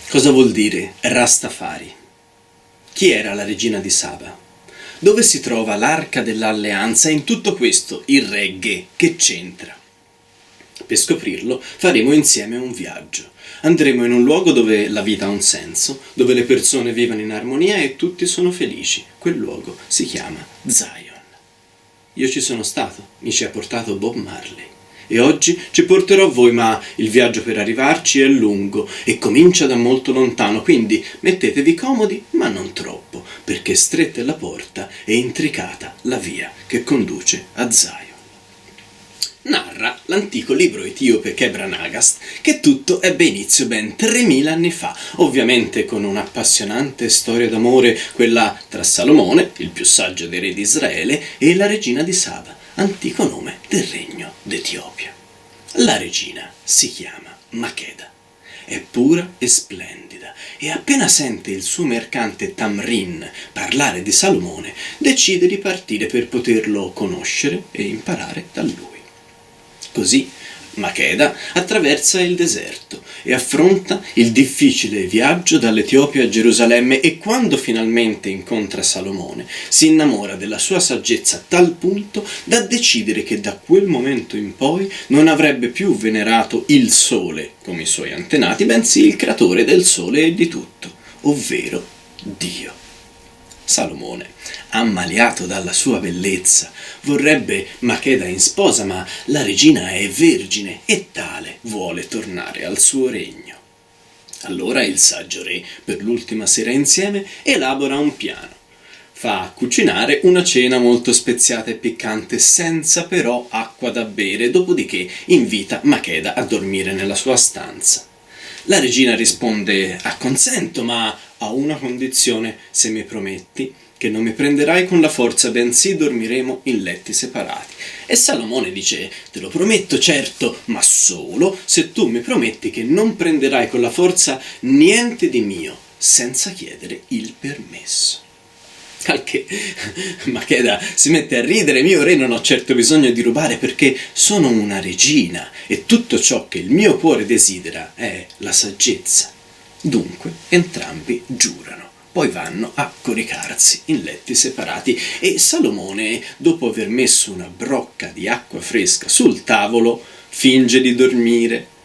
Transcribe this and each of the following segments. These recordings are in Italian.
Cosa vuol dire Rastafari? Chi era la regina di Saba? Dove si trova l'arca dell'alleanza? E in tutto questo il reggae che c'entra? Per scoprirlo faremo insieme un viaggio. Andremo in un luogo dove la vita ha un senso, dove le persone vivono in armonia e tutti sono felici. Quel luogo si chiama Zion. Io ci sono stato, mi ci ha portato Bob Marley. E oggi ci porterò a voi, ma il viaggio per arrivarci è lungo e comincia da molto lontano, quindi mettetevi comodi, ma non troppo, perché stretta è la porta e intricata la via che conduce a Zion. Narra l'antico libro etiope Kebra Nagast che tutto ebbe inizio ben 3000 anni fa, ovviamente con un'appassionante storia d'amore, quella tra Salomone, il più saggio dei re di Israele, e la regina di Saba, antico nome del regno d'Etiopia. La regina si chiama Makeda, è pura e splendida e appena sente il suo mercante Tamrin parlare di Salomone decide di partire per poterlo conoscere e imparare da lui. Così Makeda attraversa il deserto e affronta il difficile viaggio dall'Etiopia a Gerusalemme e quando finalmente incontra Salomone si innamora della sua saggezza a tal punto da decidere che da quel momento in poi non avrebbe più venerato il sole come i suoi antenati, bensì il creatore del sole e di tutto, ovvero Dio. Salomone, ammaliato dalla sua bellezza, vorrebbe Makeda in sposa, ma la regina è vergine e tale vuole tornare al suo regno. Allora il saggio re, per l'ultima sera insieme, elabora un piano. Fa cucinare una cena molto speziata e piccante, senza però acqua da bere, dopodiché invita Makeda a dormire nella sua stanza. La regina risponde: acconsento, ma a una condizione, se mi prometti che non mi prenderai con la forza, bensì dormiremo in letti separati. E Salomone dice: te lo prometto certo, ma solo se tu mi prometti che non prenderai con la forza niente di mio, senza chiedere il permesso. Al che Makeda si mette a ridere: mio re, non ho certo bisogno di rubare perché sono una regina e tutto ciò che il mio cuore desidera è la saggezza. Dunque entrambi giurano, poi vanno a coricarsi in letti separati e Salomone, dopo aver messo una brocca di acqua fresca sul tavolo, finge di dormire.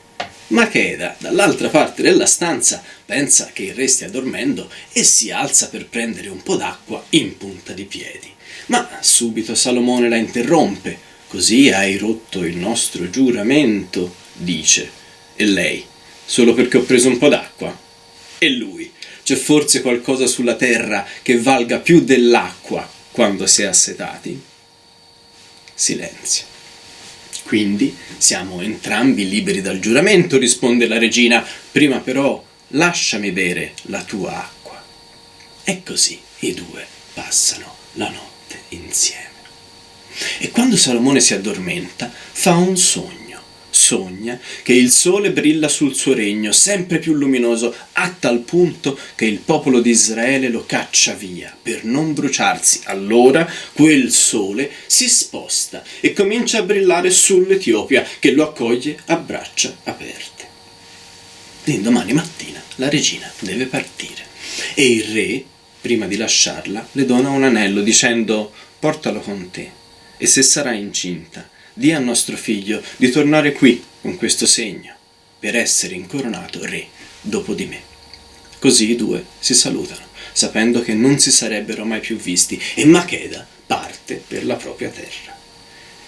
Makeda, dall'altra parte della stanza, pensa che il re stia dormendo e si alza per prendere un po' d'acqua in punta di piedi. Ma subito Salomone la interrompe. Così hai rotto il nostro giuramento, dice. E lei? Solo perché ho preso un po' d'acqua? E lui? C'è forse qualcosa sulla terra che valga più dell'acqua quando si è assetati? Silenzio. Quindi siamo entrambi liberi dal giuramento, risponde la regina, prima però lasciami bere la tua acqua. E così i due passano la notte insieme. E quando Salomone si addormenta, fa un sogno. Sogna che il sole brilla sul suo regno, sempre più luminoso, a tal punto che il popolo di Israele lo caccia via per non bruciarsi. Allora quel sole si sposta e comincia a brillare sull'Etiopia, che lo accoglie a braccia aperte. L'indomani mattina la regina deve partire e il re, prima di lasciarla, le dona un anello dicendo: portalo con te e se sarà incinta dì al nostro figlio di tornare qui con questo segno per essere incoronato re dopo di me. Così i due si salutano, sapendo che non si sarebbero mai più visti, e Makeda parte per la propria terra.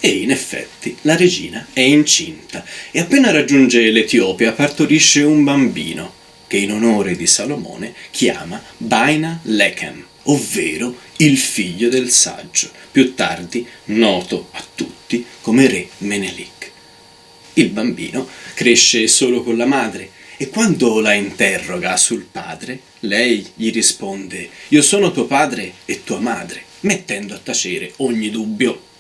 E in effetti la regina è incinta e appena raggiunge l'Etiopia partorisce un bambino che in onore di Salomone chiama Baina Lechem, ovvero il figlio del saggio, più tardi noto a tutti come re Menelik. Il bambino cresce solo con la madre e quando la interroga sul padre, lei gli risponde: io sono tuo padre e tua madre, mettendo a tacere ogni dubbio.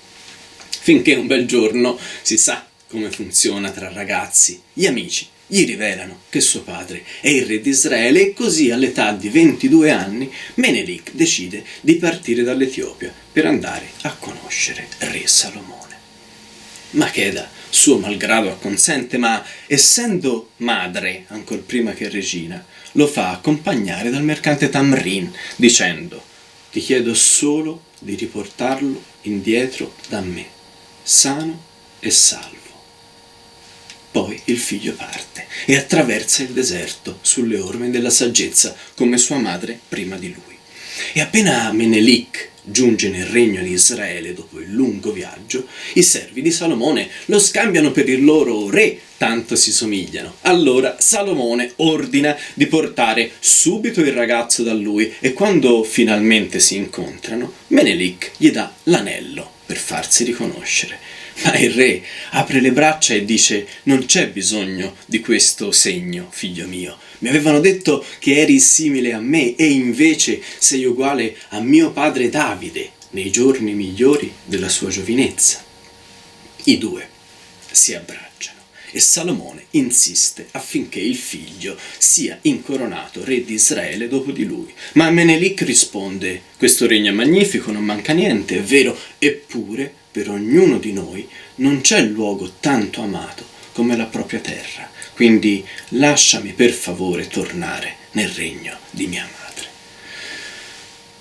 Finché un bel giorno, si sa come funziona tra ragazzi. Gli amici gli rivelano che suo padre è il re di Israele e così all'età di 22 anni Menelik decide di partire dall'Etiopia per andare a conoscere re Salomone. Makeda, suo malgrado, acconsente, ma essendo madre ancor prima che regina, lo fa accompagnare dal mercante Tamrin, dicendo: ti chiedo solo di riportarlo indietro da me, sano e salvo. Poi il figlio parte e attraversa il deserto sulle orme della saggezza, come sua madre prima di lui. E appena Menelik giunge nel regno di Israele dopo il lungo viaggio, i servi di Salomone lo scambiano per il loro re, tanto si somigliano. Allora Salomone ordina di portare subito il ragazzo da lui e quando finalmente si incontrano, Menelik gli dà l'anello per farsi riconoscere. Ma il re apre le braccia e dice: non c'è bisogno di questo segno, figlio mio. Mi avevano detto che eri simile a me e invece sei uguale a mio padre Davide nei giorni migliori della sua giovinezza. I due si abbracciano e Salomone insiste affinché il figlio sia incoronato re di Israele dopo di lui. Ma Menelik risponde: questo regno è magnifico, non manca niente, è vero, eppure per ognuno di noi non c'è luogo tanto amato come la propria terra, quindi lasciami per favore tornare nel regno di mia madre.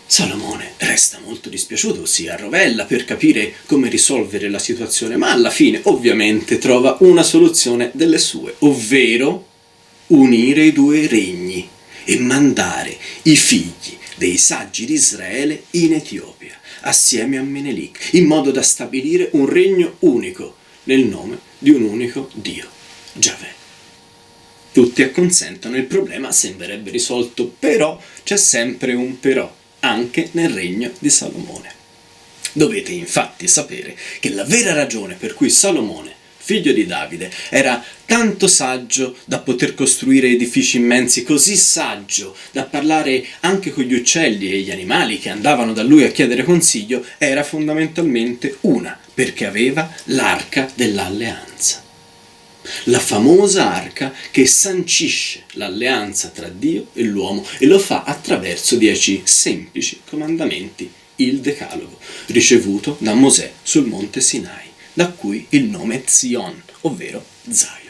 Salomone resta molto dispiaciuto, si arrovella per capire come risolvere la situazione, ma alla fine ovviamente trova una soluzione delle sue, ovvero unire i due regni e mandare i figli dei saggi di Israele in Etiopia assieme a Menelik, in modo da stabilire un regno unico nel nome di un unico Dio, Giavè. Tutti acconsentono, il problema sembrerebbe risolto, però c'è sempre un però, anche nel regno di Salomone. Dovete infatti sapere che la vera ragione per cui Salomone, figlio di Davide, era tanto saggio da poter costruire edifici immensi, così saggio da parlare anche con gli uccelli e gli animali che andavano da lui a chiedere consiglio, era fondamentalmente una, perché aveva l'arca dell'alleanza. La famosa arca che sancisce l'alleanza tra Dio e l'uomo e lo fa attraverso 10 semplici comandamenti, il Decalogo, ricevuto da Mosè sul monte Sinai, da cui il nome Zion, ovvero Zion.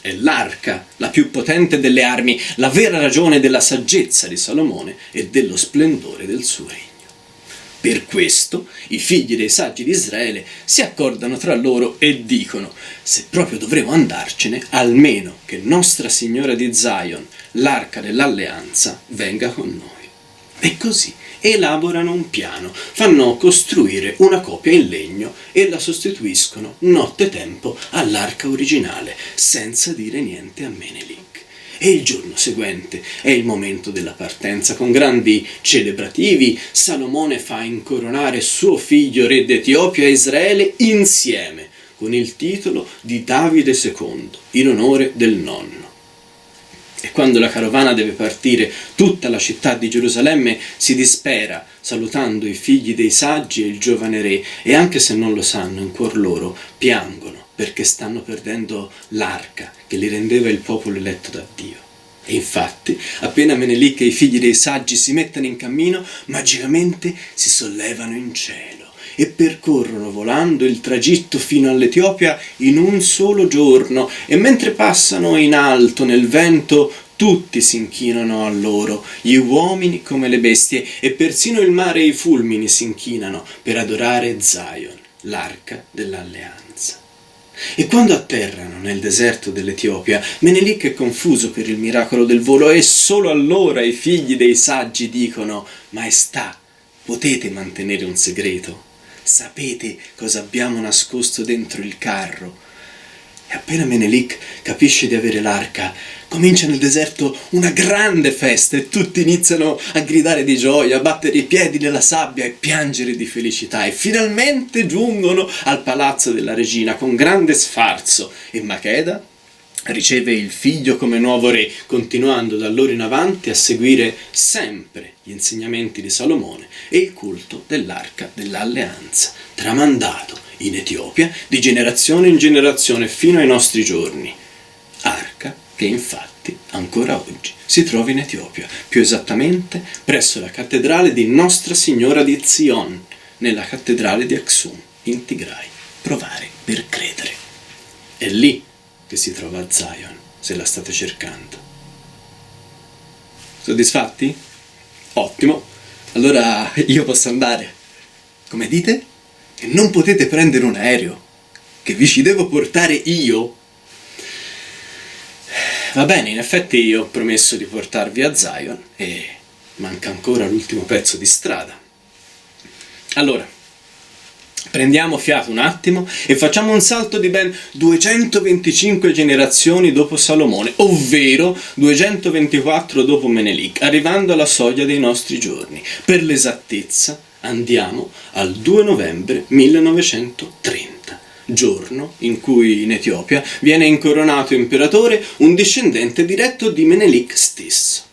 È l'arca, la più potente delle armi, la vera ragione della saggezza di Salomone e dello splendore del suo regno. Per questo i figli dei saggi di Israele si accordano tra loro e dicono: se proprio dovremo andarcene, almeno che Nostra Signora di Zion, l'arca dell'alleanza, venga con noi. E così elaborano un piano, fanno costruire una copia in legno e la sostituiscono nottetempo all'arca originale, senza dire niente a Menelik. E il giorno seguente è il momento della partenza. Con grandi celebrativi Salomone fa incoronare suo figlio re d'Etiopia e Israele insieme, con il titolo di Davide II, in onore del nonno. E quando la carovana deve partire, tutta la città di Gerusalemme si dispera, salutando i figli dei saggi e il giovane re, e anche se non lo sanno, in cuor loro piangono, perché stanno perdendo l'arca che li rendeva il popolo eletto da Dio. E infatti, appena Menelik e i figli dei saggi si mettono in cammino, magicamente si sollevano in cielo e percorrono volando il tragitto fino all'Etiopia in un solo giorno, e mentre passano in alto nel vento tutti si inchinano a loro, gli uomini come le bestie, e persino il mare e i fulmini si inchinano per adorare Zion, l'arca dell'alleanza. E quando atterrano nel deserto dell'Etiopia, Menelik è confuso per il miracolo del volo e solo allora i figli dei saggi dicono: Maestà, potete mantenere un segreto? Sapete cosa abbiamo nascosto dentro il carro? E appena Menelik capisce di avere l'arca, comincia nel deserto una grande festa e tutti iniziano a gridare di gioia, a battere i piedi nella sabbia e piangere di felicità, e finalmente giungono al palazzo della regina con grande sfarzo, e Makeda riceve il figlio come nuovo re, continuando da allora in avanti a seguire sempre gli insegnamenti di Salomone e il culto dell'arca dell'alleanza, tramandato in Etiopia di generazione in generazione fino ai nostri giorni. Arca che infatti ancora oggi si trova in Etiopia, più esattamente presso la cattedrale di Nostra Signora di Zion, nella cattedrale di Aksum, in Tigray. Provare per credere. È lì che si trova Zion, se la state cercando. Soddisfatti? Ottimo. Allora io posso andare. Come dite? E non potete prendere un aereo? Che vi ci devo portare io? Va bene, in effetti io ho promesso di portarvi a Zion e manca ancora l'ultimo pezzo di strada. Allora, prendiamo fiato un attimo e facciamo un salto di ben 225 generazioni dopo Salomone, ovvero 224 dopo Menelik, arrivando alla soglia dei nostri giorni. Per l'esattezza andiamo al 2 novembre 1930. Giorno in cui in Etiopia viene incoronato imperatore un discendente diretto di Menelik stesso.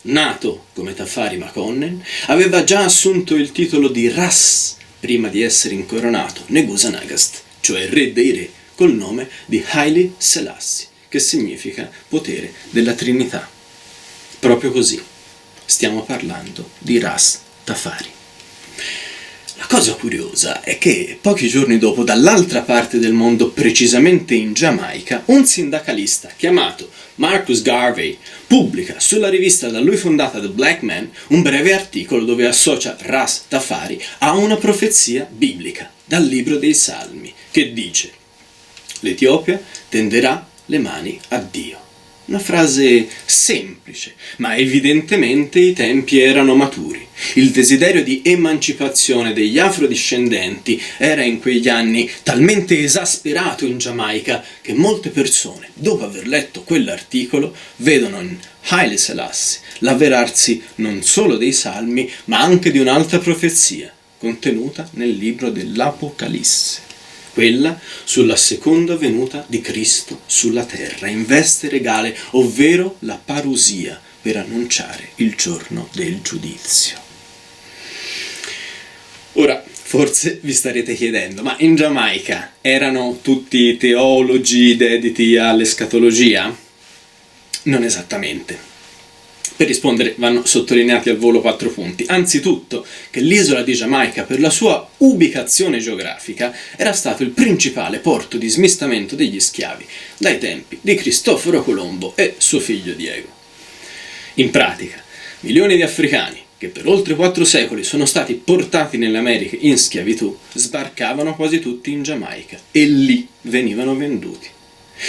Nato come Tafari Makonnen, aveva già assunto il titolo di Ras prima di essere incoronato Negusa Nagast, cioè re dei re, col nome di Haile Selassie, che significa potere della Trinità. Proprio così, stiamo parlando di Ras Tafari. La cosa curiosa è che pochi giorni dopo, dall'altra parte del mondo, precisamente in Giamaica, un sindacalista chiamato Marcus Garvey pubblica sulla rivista da lui fondata The Black Man un breve articolo dove associa Ras Tafari a una profezia biblica dal libro dei Salmi che dice: l'Etiopia tenderà le mani a Dio. Una frase semplice, ma evidentemente i tempi erano maturi. Il desiderio di emancipazione degli afrodiscendenti era in quegli anni talmente esasperato in Giamaica che molte persone, dopo aver letto quell'articolo, vedono in Haile Selassie l'avverarsi non solo dei Salmi, ma anche di un'altra profezia, contenuta nel libro dell'Apocalisse. Quella sulla seconda venuta di Cristo sulla terra in veste regale, ovvero la parusia, per annunciare il giorno del giudizio. Ora, forse vi starete chiedendo, ma in Giamaica erano tutti teologi dediti all'escatologia? Non esattamente. Per rispondere vanno sottolineati al volo 4 punti. Anzitutto che l'isola di Giamaica, per la sua ubicazione geografica, era stato il principale porto di smistamento degli schiavi dai tempi di Cristoforo Colombo e suo figlio Diego. In pratica, milioni di africani che per oltre 4 secoli sono stati portati nelle Americhe in schiavitù sbarcavano quasi tutti in Giamaica e lì venivano venduti.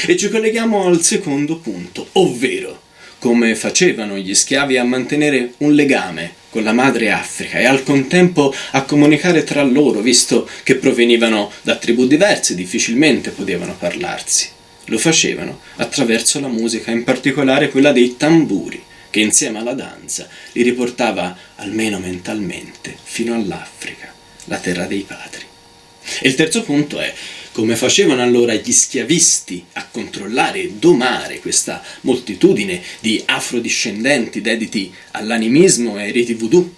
E ci colleghiamo al secondo punto, ovvero come facevano gli schiavi a mantenere un legame con la madre Africa e al contempo a comunicare tra loro, visto che provenivano da tribù diverse e difficilmente potevano parlarsi. Lo facevano attraverso la musica, in particolare quella dei tamburi, che insieme alla danza li riportava, almeno mentalmente, fino all'Africa, la terra dei padri. E il terzo punto è: come facevano allora gli schiavisti a controllare e domare questa moltitudine di afrodiscendenti dediti all'animismo e ai riti voodoo?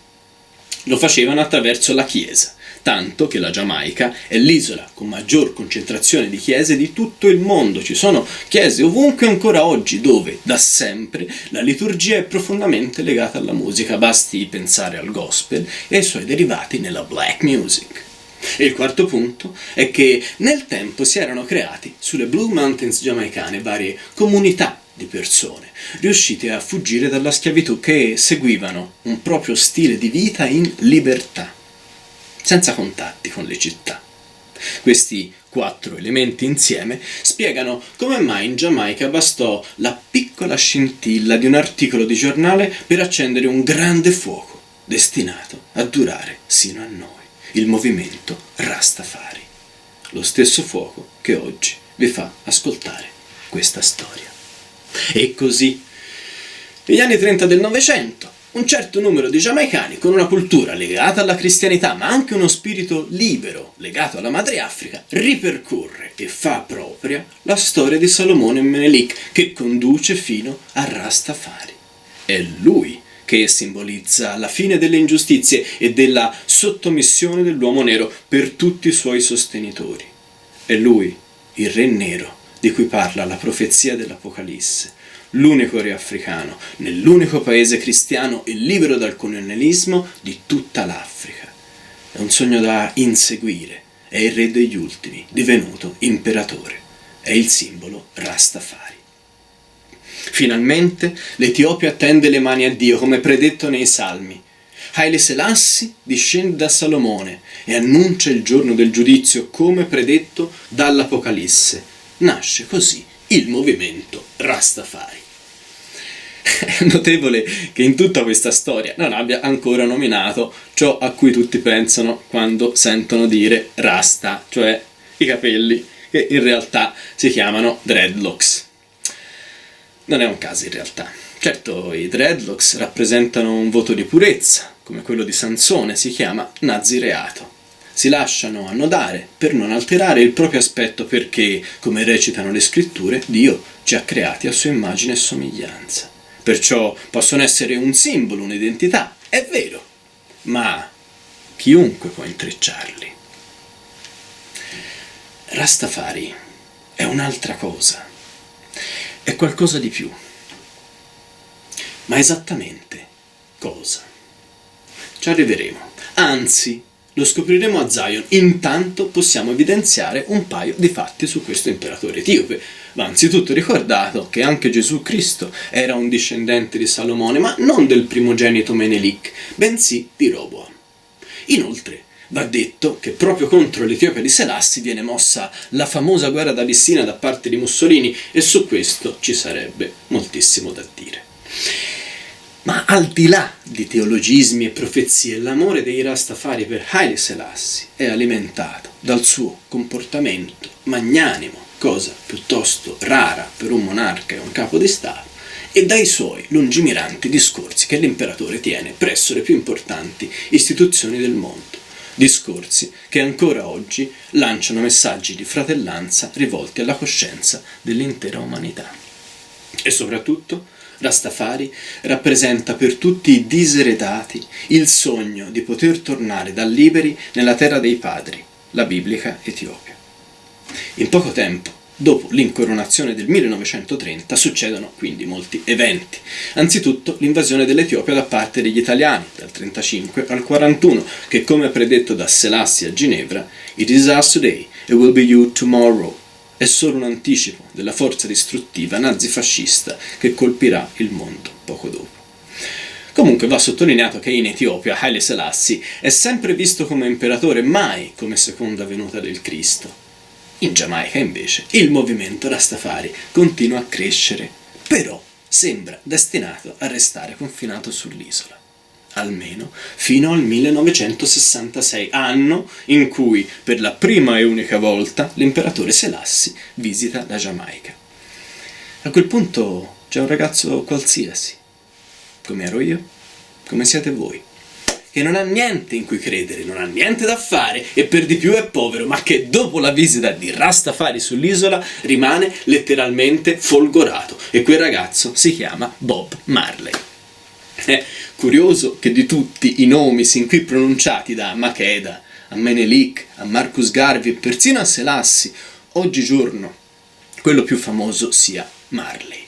Lo facevano attraverso la Chiesa, tanto che la Giamaica è l'isola con maggior concentrazione di chiese di tutto il mondo. Ci sono chiese ovunque ancora oggi dove, da sempre, la liturgia è profondamente legata alla musica. Basti pensare al gospel e ai suoi derivati nella black music. E il quarto punto è che nel tempo si erano creati sulle Blue Mountains giamaicane varie comunità di persone riuscite a fuggire dalla schiavitù, che seguivano un proprio stile di vita in libertà, senza contatti con le città. Questi 4 elementi insieme spiegano come mai in Giamaica bastò la piccola scintilla di un articolo di giornale per accendere un grande fuoco destinato a durare sino a noi. Il movimento Rastafari, lo stesso fuoco che oggi vi fa ascoltare questa storia. E così, negli anni 30 del Novecento, un certo numero di giamaicani con una cultura legata alla cristianità, ma anche uno spirito libero legato alla madre Africa, ripercorre e fa propria la storia di Salomone Menelik, che conduce fino a Rastafari. È lui che simbolizza la fine delle ingiustizie e della sottomissione dell'uomo nero per tutti i suoi sostenitori. È lui, il Re Nero, di cui parla la profezia dell'Apocalisse, l'unico re africano, nell'unico paese cristiano e libero dal colonialismo di tutta l'Africa. È un sogno da inseguire, è il re degli ultimi, divenuto imperatore, è il simbolo Rastafari. Finalmente l'Etiopia tende le mani a Dio, come predetto nei Salmi. Haile Selassie discende da Salomone e annuncia il giorno del giudizio come predetto dall'Apocalisse. Nasce così il movimento Rastafari. È notevole che in tutta questa storia non abbia ancora nominato ciò a cui tutti pensano quando sentono dire Rasta, cioè i capelli, che in realtà si chiamano dreadlocks. Non è un caso in realtà. Certo, i dreadlocks rappresentano un voto di purezza, come quello di Sansone, si chiama nazireato. Si lasciano annodare per non alterare il proprio aspetto perché, come recitano le scritture, Dio ci ha creati a sua immagine e somiglianza. Perciò possono essere un simbolo, un'identità, è vero, ma chiunque può intrecciarli. Rastafari è un'altra cosa, è qualcosa di più. Ma esattamente cosa? Ci arriveremo, anzi lo scopriremo a Zion. Intanto possiamo evidenziare un paio di fatti su questo imperatore etiope. Va anzitutto ricordato che anche Gesù Cristo era un discendente di Salomone, ma non del primogenito Menelik, bensì di Roboam. Inoltre va detto che proprio contro l'Etiopia di Selassie viene mossa la famosa guerra d'Abissina da parte di Mussolini, e su questo ci sarebbe moltissimo da dire. Ma al di là di teologismi e profezie, l'amore dei Rastafari per Haile Selassie è alimentato dal suo comportamento magnanimo, cosa piuttosto rara per un monarca e un capo di Stato, e dai suoi lungimiranti discorsi che l'imperatore tiene presso le più importanti istituzioni del mondo. Discorsi che ancora oggi lanciano messaggi di fratellanza rivolti alla coscienza dell'intera umanità. E soprattutto Rastafari rappresenta per tutti i diseredati il sogno di poter tornare da liberi nella terra dei padri, la biblica Etiopia. In poco tempo, dopo l'incoronazione del 1930, succedono quindi molti eventi. Anzitutto l'invasione dell'Etiopia da parte degli italiani, dal 1935 al 1941, che come predetto da Selassie a Ginevra, "It is us today, it will be you tomorrow", è solo un anticipo della forza distruttiva nazifascista che colpirà il mondo poco dopo. Comunque va sottolineato che in Etiopia Haile Selassie è sempre visto come imperatore, mai come seconda venuta del Cristo. In Giamaica invece il movimento Rastafari continua a crescere, però sembra destinato a restare confinato sull'isola. Almeno fino al 1966, anno in cui per la prima e unica volta l'imperatore Selassie visita la Giamaica. A quel punto c'è un ragazzo qualsiasi, come ero io, come siete voi, che non ha niente in cui credere, non ha niente da fare e per di più è povero, ma che dopo la visita di Rastafari sull'isola rimane letteralmente folgorato, e quel ragazzo si chiama Bob Marley. È curioso che di tutti i nomi sin qui pronunciati da Makeda, a Menelik, a Marcus Garvey e persino a Selassie, oggigiorno quello più famoso sia Marley.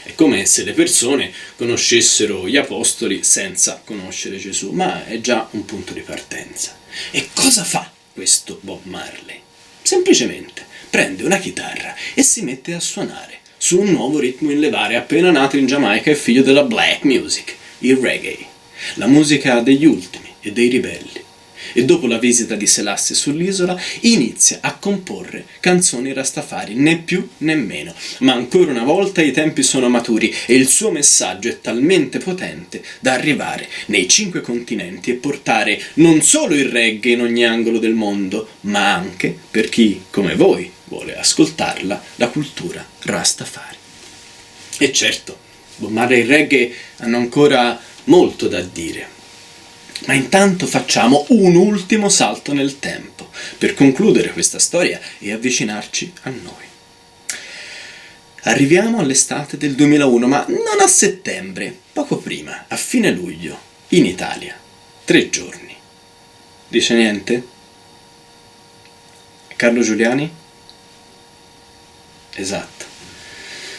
È come se le persone conoscessero gli apostoli senza conoscere Gesù, ma è già un punto di partenza. E cosa fa questo Bob Marley? Semplicemente prende una chitarra e si mette a suonare su un nuovo ritmo in levare appena nato in Giamaica e figlio della black music, il reggae, la musica degli ultimi e dei ribelli. E dopo la visita di Selassie sull'isola inizia a comporre canzoni Rastafari, né più né meno, ma ancora una volta i tempi sono maturi e il suo messaggio è talmente potente da arrivare nei 5 continenti e portare non solo il reggae in ogni angolo del mondo, ma anche, per chi come voi vuole ascoltarla, la cultura Rastafari. E certo, Bob Marley e il reggae hanno ancora molto da dire. Ma intanto facciamo un ultimo salto nel tempo per concludere questa storia e avvicinarci a noi. Arriviamo all'estate del 2001, ma non a settembre, poco prima, a fine luglio, in Italia. 3 giorni. Dice niente? Carlo Giuliani? Esatto.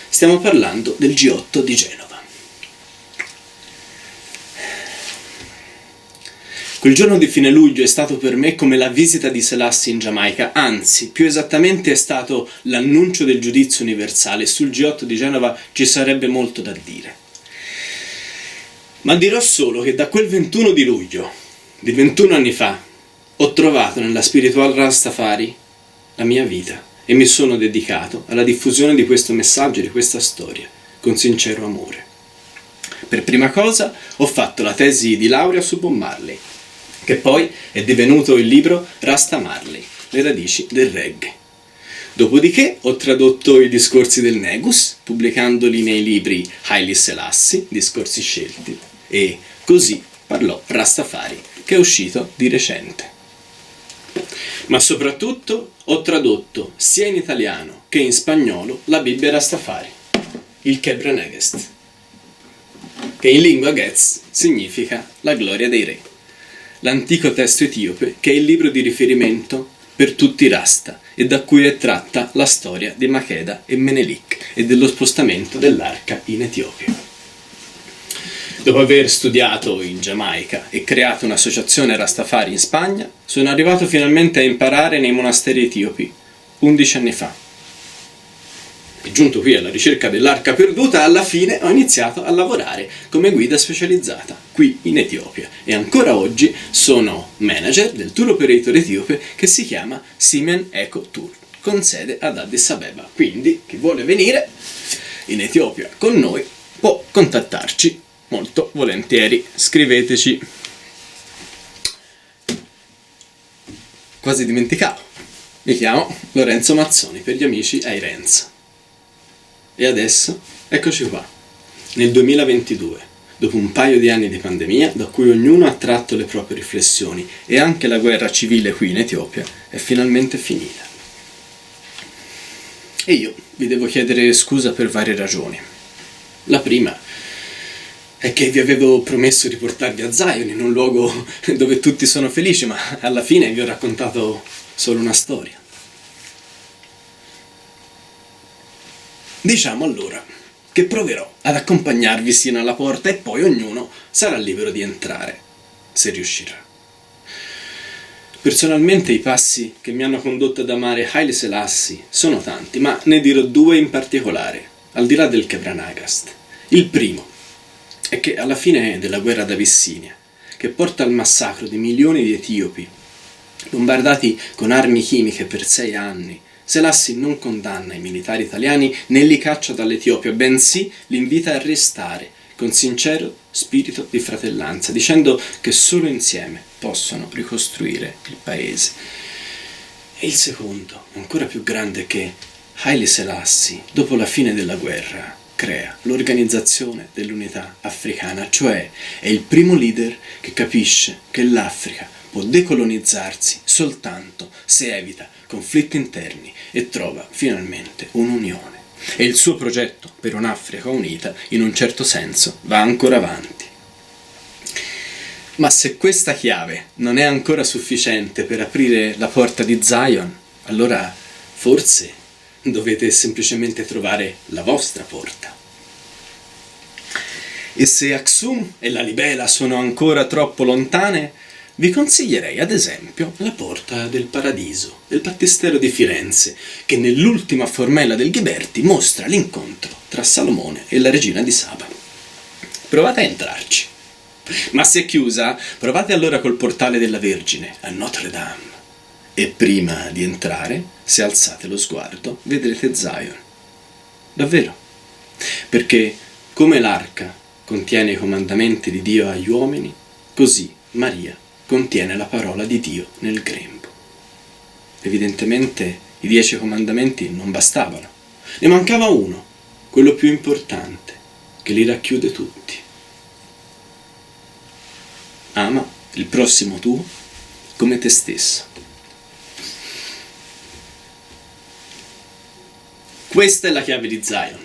Stiamo parlando del G8 di Genova. Quel giorno di fine luglio è stato per me come la visita di Selassie in Giamaica, anzi, più esattamente è stato l'annuncio del giudizio universale. Sul G8 di Genova ci sarebbe molto da dire. Ma dirò solo che da quel 21 di luglio, di 21 anni fa, ho trovato nella spiritual Rastafari la mia vita e mi sono dedicato alla diffusione di questo messaggio, di questa storia, con sincero amore. Per prima cosa ho fatto la tesi di laurea su Bob Marley, che poi è divenuto il libro Rasta Marley, le radici del reggae. Dopodiché ho tradotto i discorsi del Negus, pubblicandoli nei libri Haile Selassie, Discorsi scelti, e Così parlò Rastafari, che è uscito di recente. Ma soprattutto ho tradotto sia in italiano che in spagnolo la Bibbia Rastafari, il Kebra Negest, che in lingua Gets significa la gloria dei re. L'antico testo etiope, che è il libro di riferimento per tutti i Rasta e da cui è tratta la storia di Makeda e Menelik e dello spostamento dell'arca in Etiopia. Dopo aver studiato in Giamaica e creato un'associazione Rastafari in Spagna, sono arrivato finalmente a imparare nei monasteri etiopi 11 anni fa. E giunto qui alla ricerca dell'arca perduta, alla fine ho iniziato a lavorare come guida specializzata qui in Etiopia e ancora oggi sono manager del tour operator etiope che si chiama Simen Eco Tour, con sede ad Addis Abeba. Quindi chi vuole venire in Etiopia con noi può contattarci molto volentieri. Scriveteci. Quasi dimenticavo, mi chiamo Lorenzo Mazzoni per gli amici ai Renz. E adesso, eccoci qua, nel 2022, dopo un paio di anni di pandemia, da cui ognuno ha tratto le proprie riflessioni, e anche la guerra civile qui in Etiopia è finalmente finita. E io vi devo chiedere scusa per varie ragioni. La prima è che vi avevo promesso di portarvi a Zion, in un luogo dove tutti sono felici, ma alla fine vi ho raccontato solo una storia. Diciamo allora che proverò ad accompagnarvi sino alla porta e poi ognuno sarà libero di entrare, se riuscirà. Personalmente i passi che mi hanno condotto ad amare Haile Selassie sono tanti, ma ne dirò 2 in particolare, al di là del Kebra Nagast. Il primo è che alla fine della guerra d'Abissinia, che porta al massacro di milioni di etiopi, bombardati con armi chimiche per 6 anni, Selassie non condanna i militari italiani né li caccia dall'Etiopia, bensì li invita a restare con sincero spirito di fratellanza, dicendo che solo insieme possono ricostruire il paese. E il secondo, ancora più grande, è che Haile Selassie, dopo la fine della guerra, crea l'Organizzazione dell'Unità Africana, cioè è il primo leader che capisce che l'Africa può decolonizzarsi soltanto se evita conflitti interni e trova finalmente un'unione. E il suo progetto per un'Africa unita, in un certo senso, va ancora avanti. Ma se questa chiave non è ancora sufficiente per aprire la porta di Zion, allora forse dovete semplicemente trovare la vostra porta. E se Aksum e Lalibela sono ancora troppo lontane, vi consiglierei ad esempio la Porta del Paradiso del Battistero di Firenze, che nell'ultima formella del Ghiberti mostra l'incontro tra Salomone e la regina di Saba. Provate a entrarci. Ma se è chiusa, provate allora col portale della Vergine a Notre Dame. E prima di entrare, se alzate lo sguardo, vedrete Zion. Davvero. Perché come l'arca contiene i comandamenti di Dio agli uomini, così Maria contiene la parola di Dio nel grembo. Evidentemente i 10 comandamenti non bastavano. Ne mancava uno, quello più importante, che li racchiude tutti. Ama il prossimo tuo come te stesso. Questa è la chiave di Zion.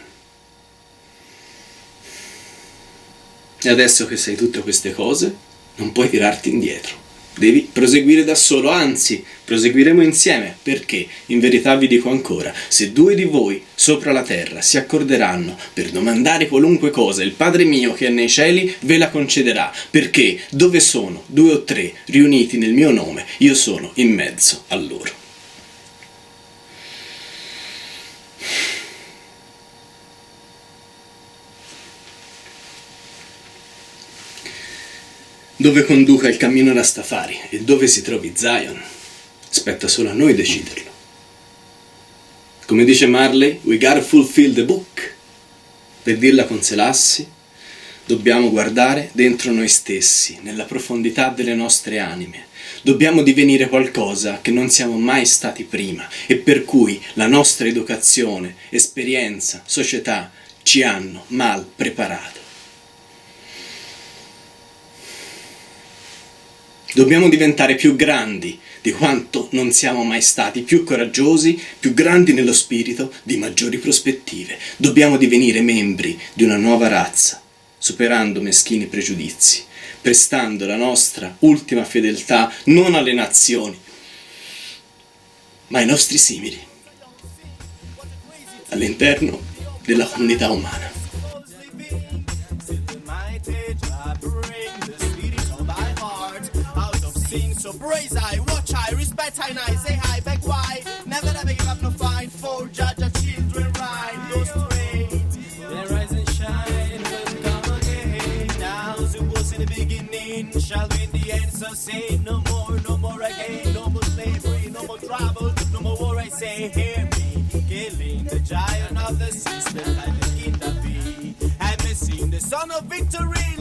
E adesso che sai tutte queste cose, non puoi tirarti indietro. Devi proseguire da solo, anzi, proseguiremo insieme, perché, in verità vi dico ancora, se 2 di voi sopra la terra si accorderanno per domandare qualunque cosa, il Padre mio che è nei cieli ve la concederà, perché dove sono 2 o 3 riuniti nel mio nome, io sono in mezzo a loro. Dove conduca il cammino Rastafari e dove si trovi Zion, spetta solo a noi deciderlo. Come dice Marley, we gotta fulfill the book. Per dirla con Selassie, dobbiamo guardare dentro noi stessi, nella profondità delle nostre anime. Dobbiamo divenire qualcosa che non siamo mai stati prima e per cui la nostra educazione, esperienza, società ci hanno mal preparato. Dobbiamo diventare più grandi di quanto non siamo mai stati, più coraggiosi, più grandi nello spirito, di maggiori prospettive. Dobbiamo divenire membri di una nuova razza, superando meschini pregiudizi, prestando la nostra ultima fedeltà non alle nazioni, ma ai nostri simili, all'interno della comunità umana. So praise I, watch I, respect I, and I say hi, back why. Never give up no fight for judge our children right. Go straight, they rise and shine, will come again. Now as it was in the beginning, shall be in the end. So say no more again. No more slavery, no more trouble, no more war. I say hear me, killing the giant of the system like the king that be. Haven't seen the son of victory.